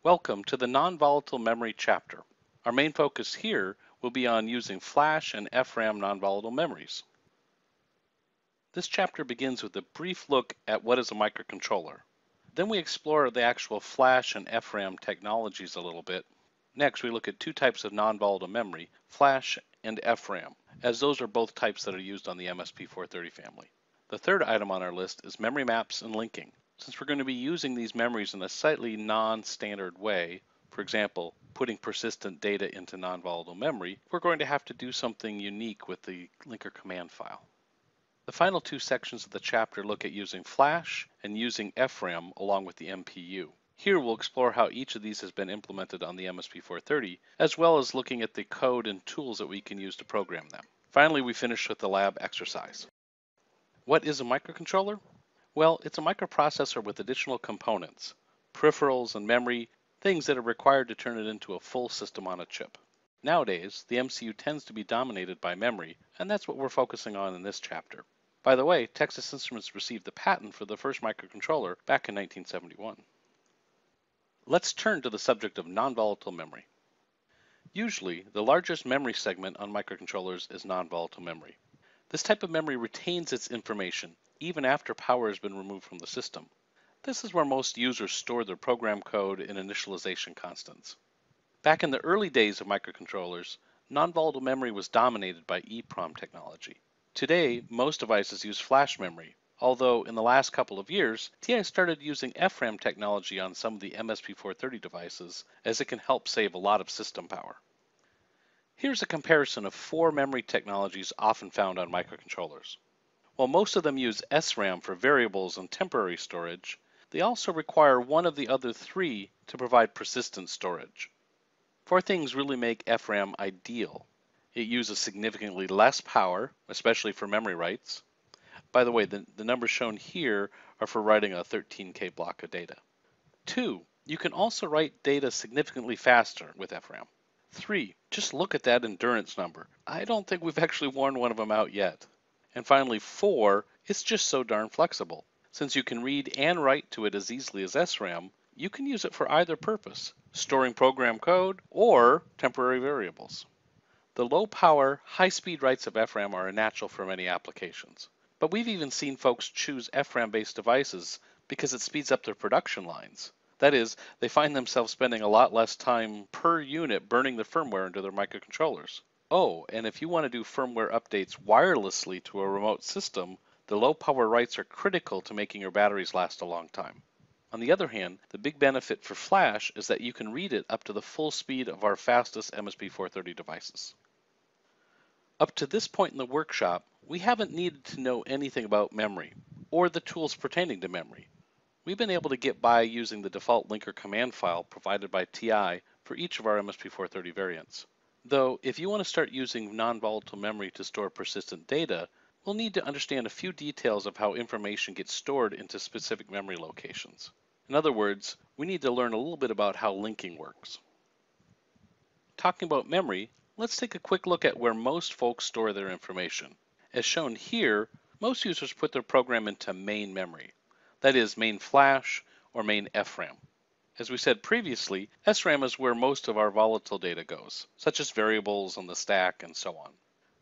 Welcome to the non-volatile memory chapter. Our main focus here will be on using flash and FRAM non-volatile memories. This chapter begins with a brief look at what is a microcontroller. Then we explore the actual flash and FRAM technologies a little bit. Next, we look at two types of non-volatile memory, flash and FRAM, as those are both types that are used on the msp430 family. The third item on our list is memory maps and linking. Since we're going to be using these memories in a slightly non-standard way, for example, putting persistent data into non-volatile memory, we're going to have to do something unique with the linker command file. The final two sections of the chapter look at using flash and using FRAM along with the MPU. Here we'll explore how each of these has been implemented on the msp430, as well as looking at the code and tools that we can use to program them. Finally, we finish with the lab exercise. What is a microcontroller? Well, it's a microprocessor with additional components, peripherals and memory, things that are required to turn it into a full system on a chip. Nowadays, the MCU tends to be dominated by memory, and that's what we're focusing on in this chapter. By the way, Texas Instruments received the patent for the first microcontroller back in 1971. Let's turn to the subject of non-volatile memory. Usually, the largest memory segment on microcontrollers is non-volatile memory. This type of memory retains its information even after power has been removed from the system. This is where most users store their program code and initialization constants. Back in the early days of microcontrollers, non-volatile memory was dominated by EEPROM technology. Today, most devices use flash memory, although in the last couple of years, TI started using FRAM technology on some of the msp430 devices, as it can help save a lot of system power. Here's a comparison of four memory technologies often found on microcontrollers. While most of them use SRAM for variables and temporary storage, they also require one of the other three to provide persistent storage. Four things really make FRAM ideal. It uses significantly less power, especially for memory writes. By the way, the numbers shown here are for writing a 13K block of data. 2, you can also write data significantly faster with FRAM. 3, just look at that endurance number. I don't think we've actually worn one of them out yet. And finally, 4, it's just so darn flexible. Since you can read and write to it as easily as SRAM, you can use it for either purpose, storing program code or temporary variables. The low power, high speed writes of FRAM are natural for many applications. But we've even seen folks choose FRAM based devices because it speeds up their production lines. That is, they find themselves spending a lot less time per unit burning the firmware into their microcontrollers. Oh, and if you want to do firmware updates wirelessly to a remote system, the low power writes are critical to making your batteries last a long time. On the other hand, the big benefit for flash is that you can read it up to the full speed of our fastest msp430 devices. Up to this point in the workshop, we haven't needed to know anything about memory or the tools pertaining to memory. We've been able to get by using the default linker command file provided by TI for each of our msp430 variants. Though, if you want to start using non-volatile memory to store persistent data, we'll need to understand a few details of how information gets stored into specific memory locations. In other words, we need to learn a little bit about how linking works. Talking about memory, let's take a quick look at where most folks store their information. As shown here, most users put their program into main memory. That is, main flash or main FRAM. As we said previously, SRAM is where most of our volatile data goes, such as variables on the stack and so on.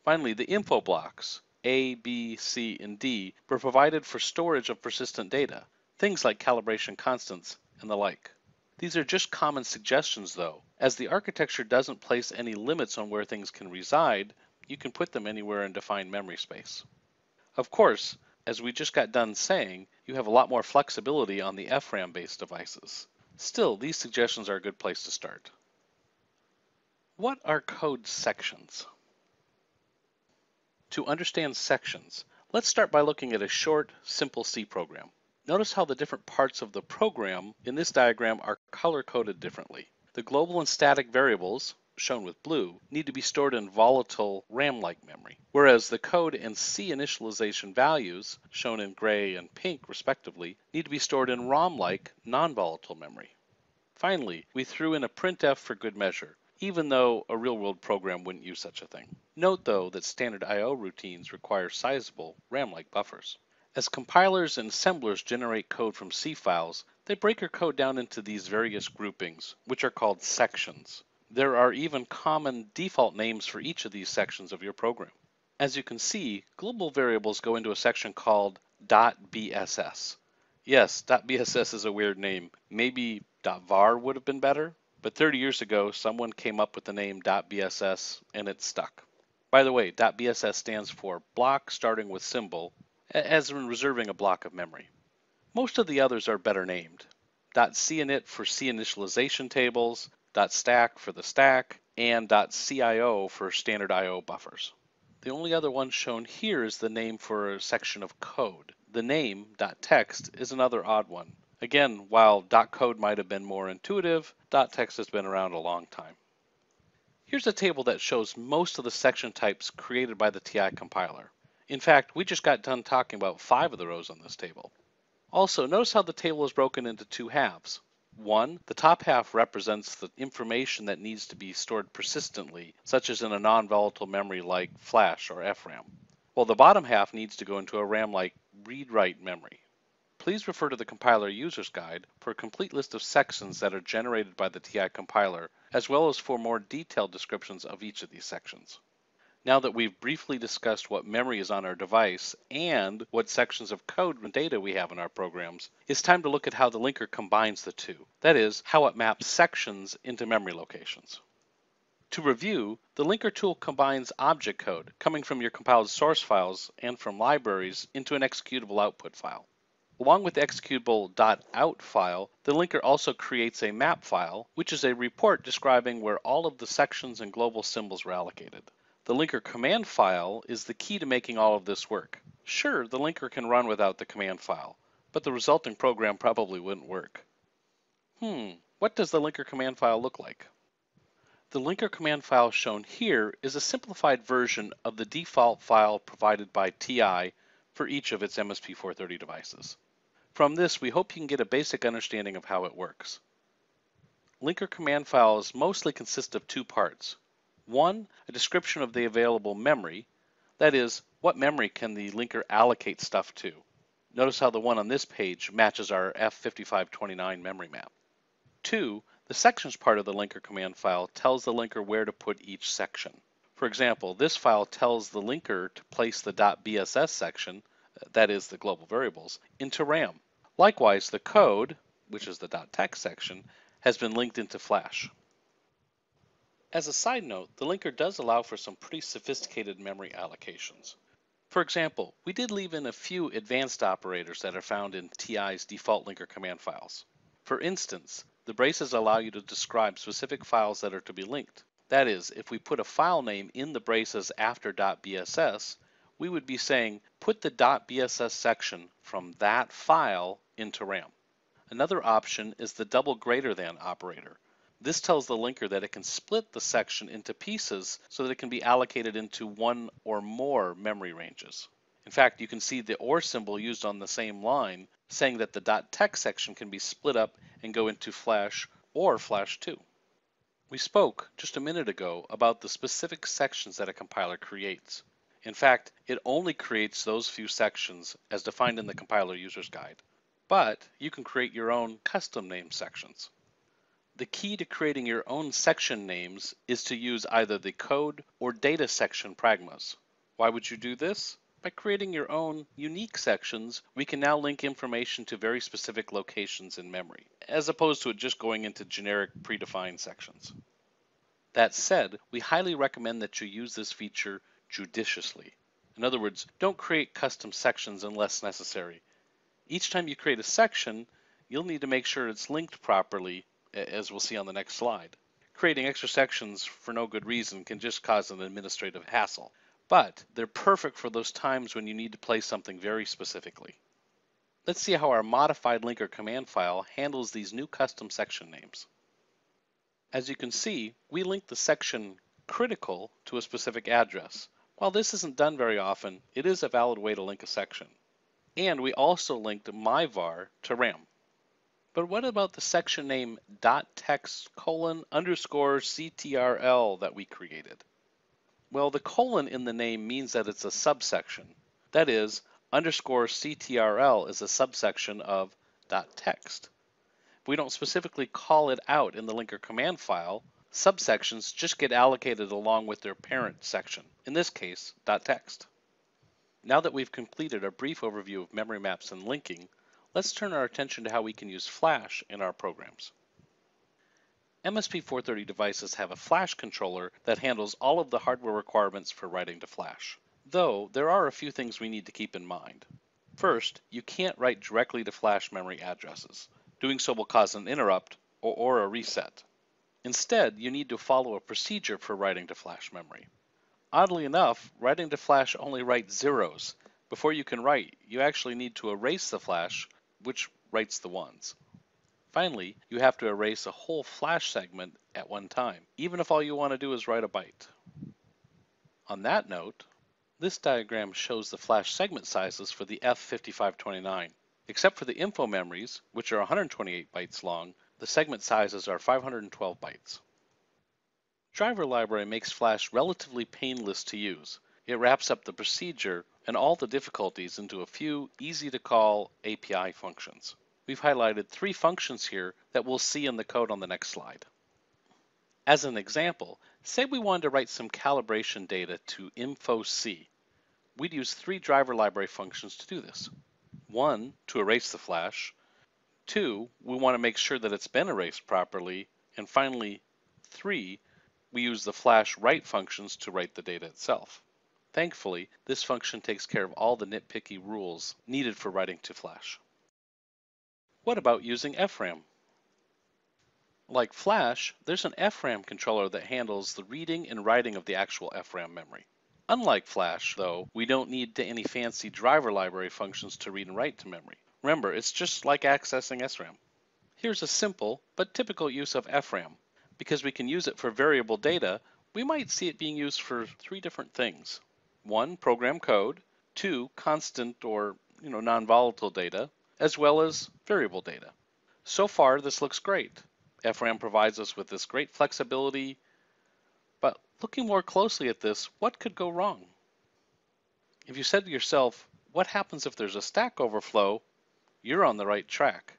Finally, the info blocks, A, B, C, and D, were provided for storage of persistent data, things like calibration constants and the like. These are just common suggestions though. As the architecture doesn't place any limits on where things can reside, you can put them anywhere in defined memory space. Of course, as we just got done saying, you have a lot more flexibility on the FRAM-based devices. Still, these suggestions are a good place to start. What are code sections? To understand sections, let's start by looking at a short, simple C program. Notice how the different parts of the program in this diagram are color-coded differently. The global and static variables, shown with blue, need to be stored in volatile RAM-like memory, whereas the code and C initialization values, shown in gray and pink respectively, need to be stored in ROM-like non-volatile memory. Finally, we threw in a printf for good measure, even though a real-world program wouldn't use such a thing. Note though that standard I/O routines require sizable RAM-like buffers. As compilers and assemblers generate code from C files, They break your code down into these various groupings, which are called sections. There are even common default names for each of these sections of your program. As you can see, global variables go into a section called .bss. Yes, .bss is a weird name. Maybe .var would have been better, but 30 years ago, someone came up with the name .bss and it stuck. By the way, .bss stands for block starting with symbol, as in reserving a block of memory. Most of the others are better named. .cinit for C initialization tables, .stack for the stack, and .cio for standard I/O buffers. The only other one shown here is the name for a section of code. The name .text is another odd one. Again, while .code might have been more intuitive, .text has been around a long time. Here's a table that shows most of the section types created by the TI compiler. In fact, we just got done talking about 5 of the rows on this table. Also, notice how the table is broken into 2 halves. One, the top half represents the information that needs to be stored persistently, such as in a non-volatile memory like flash or FRAM, while the bottom half needs to go into a RAM like read-write memory. Please refer to the compiler user's guide for a complete list of sections that are generated by the TI compiler, as well as for more detailed descriptions of each of these sections. Now that we've briefly discussed what memory is on our device and what sections of code and data we have in our programs, it's time to look at how the linker combines the two. That is, how it maps sections into memory locations. To review, the linker tool combines object code coming from your compiled source files and from libraries into an executable output file. Along with the executable .out file, the linker also creates a map file, which is a report describing where all of the sections and global symbols were allocated. The linker command file is the key to making all of this work. Sure, the linker can run without the command file, but the resulting program probably wouldn't work. What does the linker command file look like? The linker command file shown here is a simplified version of the default file provided by TI for each of its msp430 devices. From this, we hope you can get a basic understanding of how it works. Linker command files mostly consist of 2 parts. One, a description of the available memory, that is, what memory can the linker allocate stuff to. Notice how the one on this page matches our F5529 memory map. 2, the sections part of the linker command file tells the linker where to put each section. For example, this file tells the linker to place the .bss section, that is the global variables, into RAM. Likewise, the code, which is the .text section, has been linked into Flash. As a side note, the linker does allow for some pretty sophisticated memory allocations. For example, we did leave in a few advanced operators that are found in TI's default linker command files. For instance, the braces allow you to describe specific files that are to be linked. That is, if we put a file name in the braces after .bss, we would be saying, put the .bss section from that file into RAM. Another option is the double greater than operator. This tells the linker that it can split the section into pieces so that it can be allocated into one or more memory ranges. In fact, you can see the OR symbol used on the same line saying that the .text section can be split up and go into Flash or Flash 2. We spoke just a minute ago about the specific sections that a compiler creates. In fact, it only creates those few sections as defined in the compiler user's guide. But you can create your own custom named sections. The key to creating your own section names is to use either the code or data section pragmas. Why would you do this? By creating your own unique sections, we can now link information to very specific locations in memory, as opposed to it just going into generic predefined sections. That said, we highly recommend that you use this feature judiciously. In other words, don't create custom sections unless necessary. Each time you create a section, you'll need to make sure it's linked properly, as we'll see on the next slide. Creating extra sections for no good reason can just cause an administrative hassle, but they're perfect for those times when you need to play something very specifically. Let's see how our modified linker command file handles these new custom section names. As you can see, we link the section critical to a specific address. While this isn't done very often, it is a valid way to link a section. And we also linked myvar to RAM. But what about the section name .text:_CTRL that we created? Well, the colon in the name means that it's a subsection. That is, _CTRL is a subsection of .text. We don't specifically call it out in the linker command file. Subsections just get allocated along with their parent section, in this case, .text. Now that we've completed a brief overview of memory maps and linking, let's turn our attention to how we can use Flash in our programs. MSP430 devices have a Flash controller that handles all of the hardware requirements for writing to Flash. Though, there are a few things we need to keep in mind. First, you can't write directly to Flash memory addresses. Doing so will cause an interrupt or a reset. Instead, you need to follow a procedure for writing to Flash memory. Oddly enough, writing to Flash only writes zeros. Before you can write, you actually need to erase the Flash, which writes the ones. Finally, you have to erase a whole Flash segment at one time, even if all you want to do is write a byte. On that note, this diagram shows the Flash segment sizes for the F5529. Except for the info memories, which are 128 bytes long, the segment sizes are 512 bytes. Driver library makes Flash relatively painless to use. It wraps up the procedure and all the difficulties into a few easy-to-call API functions. We've highlighted 3 functions here that we'll see in the code on the next slide. As an example, say we wanted to write some calibration data to info.c. We'd use 3 driver library functions to do this. 1, to erase the Flash. 2, we want to make sure that it's been erased properly. And finally, 3, we use the Flash write functions to write the data itself. Thankfully, this function takes care of all the nitpicky rules needed for writing to Flash. What about using FRAM? Like Flash, there's an FRAM controller that handles the reading and writing of the actual FRAM memory. Unlike Flash, though, we don't need any fancy driver library functions to read and write to memory. Remember, it's just like accessing SRAM. Here's a simple but typical use of FRAM. Because we can use it for variable data, we might see it being used for 3 different things. 1, program code. 2, constant or non-volatile data, as well as variable data. So far, this looks great. FRAM provides us with this great flexibility, but looking more closely at this, what could go wrong? If you said to yourself, what happens if there's a stack overflow? You're on the right track.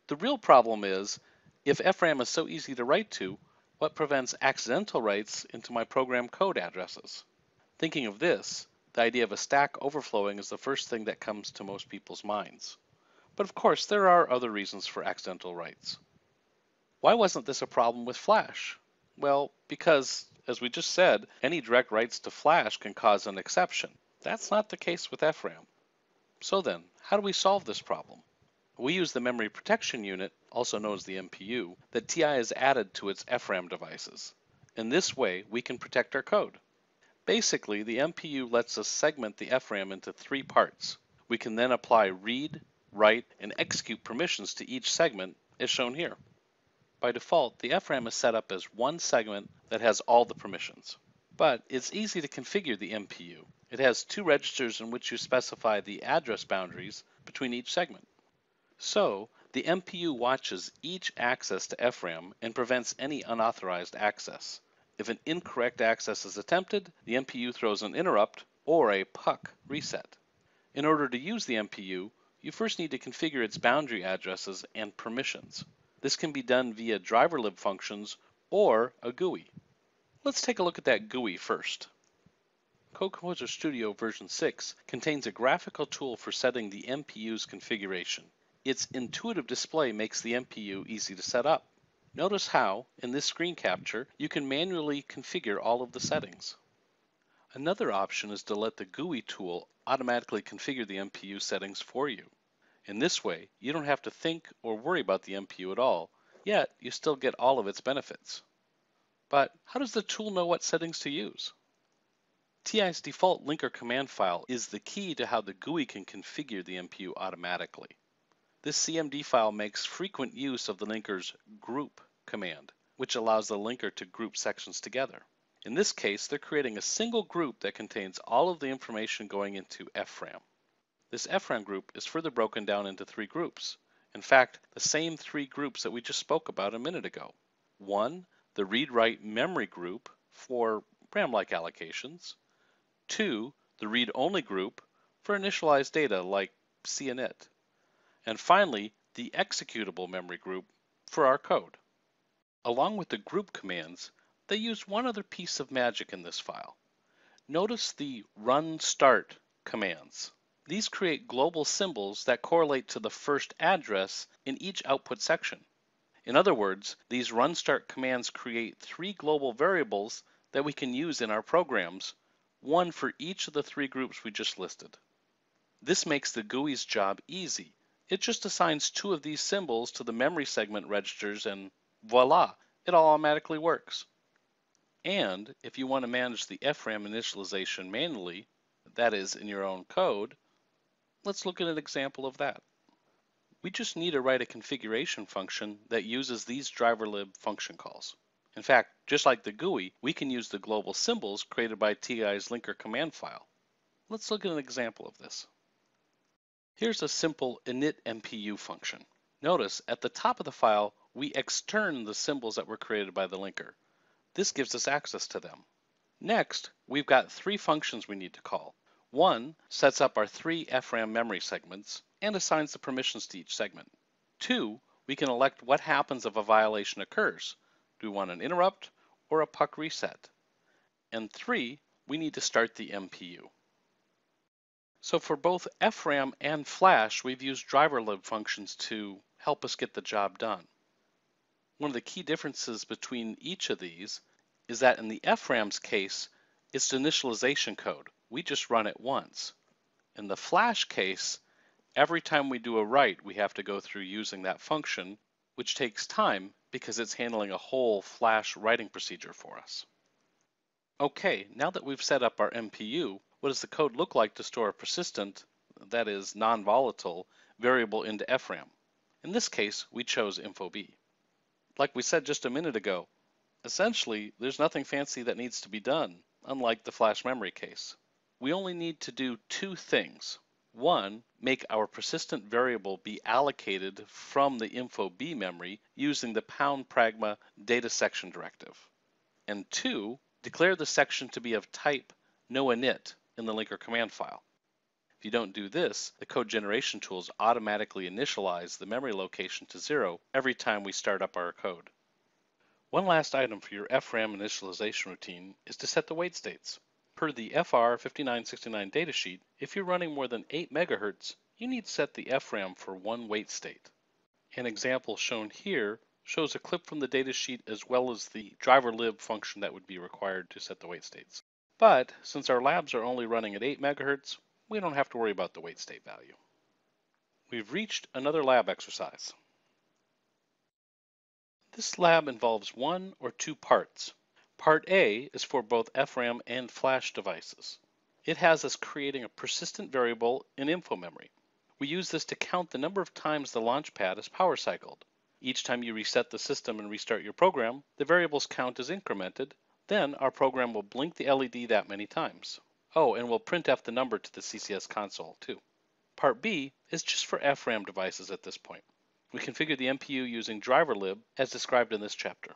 The real problem is, if FRAM is so easy to write to, what prevents accidental writes into my program code addresses? Thinking of this, the idea of a stack overflowing is the first thing that comes to most people's minds. But of course, there are other reasons for accidental writes. Why wasn't this a problem with Flash? Well, because, as we just said, any direct writes to Flash can cause an exception. That's not the case with FRAM. So then, how do we solve this problem? We use the memory protection unit, also known as the MPU, that TI has added to its FRAM devices. In this way, we can protect our code. Basically, the MPU lets us segment the FRAM into 3 parts. We can then apply read, write, and execute permissions to each segment, as shown here. By default, the FRAM is set up as one segment that has all the permissions. But it's easy to configure the MPU. It has 2 registers in which you specify the address boundaries between each segment. So, the MPU watches each access to FRAM and prevents any unauthorized access. If an incorrect access is attempted, the MPU throws an interrupt or a puck reset. In order to use the MPU, you first need to configure its boundary addresses and permissions. This can be done via driverlib functions or a GUI. Let's take a look at that GUI first. Code Composer Studio version 6 contains a graphical tool for setting the MPU's configuration. Its intuitive display makes the MPU easy to set up. Notice how, in this screen capture, you can manually configure all of the settings. Another option is to let the GUI tool automatically configure the MPU settings for you. In this way, you don't have to think or worry about the MPU at all, yet you still get all of its benefits. But how does the tool know what settings to use? TI's default linker command file is the key to how the GUI can configure the MPU automatically. This CMD file makes frequent use of the linker's group command, which allows the linker to group sections together. In this case, they're creating a single group that contains all of the information going into FRAM. This FRAM group is further broken down into 3 groups. In fact, the same 3 groups that we just spoke about a minute ago. 1, the read-write memory group for RAM-like allocations. 2, the read-only group for initialized data like C init. And finally, the executable memory group for our code. Along with the group commands, they use one other piece of magic in this file. Notice the run start commands. These create global symbols that correlate to the first address in each output section. In other words, these run start commands create 3 global variables that we can use in our programs, one for each of the 3 groups we just listed. This makes the GUI's job easy. It just assigns 2 of these symbols to the memory segment registers and voila, it all automatically works. And if you want to manage the FRAM initialization manually, that is in your own code, let's look at an example of that. We just need to write a configuration function that uses these driverlib function calls. In fact, just like the GUI, we can use the global symbols created by TI's linker command file. Let's look at an example of this. Here's a simple init MPU function. Notice at the top of the file, we extern the symbols that were created by the linker. This gives us access to them. Next, we've got 3 functions we need to call. One sets up our 3 FRAM memory segments and assigns the permissions to each segment. 2, we can elect what happens if a violation occurs. Do we want an interrupt or a puck reset? And 3, we need to start the MPU. So for both FRAM and Flash, we've used driverlib functions to help us get the job done. One of the key differences between each of these is that in the FRAM's case, it's the initialization code. We just run it once. In the Flash case, every time we do a write, we have to go through using that function, which takes time because it's handling a whole Flash writing procedure for us. Okay, now that we've set up our MPU, what does the code look like to store a persistent, that is non-volatile, variable into FRAM? In this case, we chose InfoB. Like we said just a minute ago, essentially, there's nothing fancy that needs to be done, unlike the flash memory case. We only need to do 2 things. 1, make our persistent variable be allocated from the InfoB memory using the #pragma data section directive. And 2, declare the section to be of type noinit in the linker command file. If you don't do this, the code generation tools automatically initialize the memory location to 0 every time we start up our code. One last item for your FRAM initialization routine is to set the wait states. Per the FR5969 datasheet, if you're running more than 8 MHz, you need to set the FRAM for 1 wait state. An example shown here shows a clip from the datasheet as well as the driverlib function that would be required to set the wait states. But since our labs are only running at 8 MHz, we don't have to worry about the wait state value. We've reached another lab exercise. This lab involves 1 or 2 parts. Part A is for both FRAM and Flash devices. It has us creating a persistent variable in info memory. We use this to count the number of times the launch pad is power cycled. Each time you reset the system and restart your program, the variable's count is incremented. Then our program will blink the LED that many times. Oh, and we'll printf the number to the CCS console too. Part B is just for FRAM devices at this point. We configure the MPU using driverlib as described in this chapter.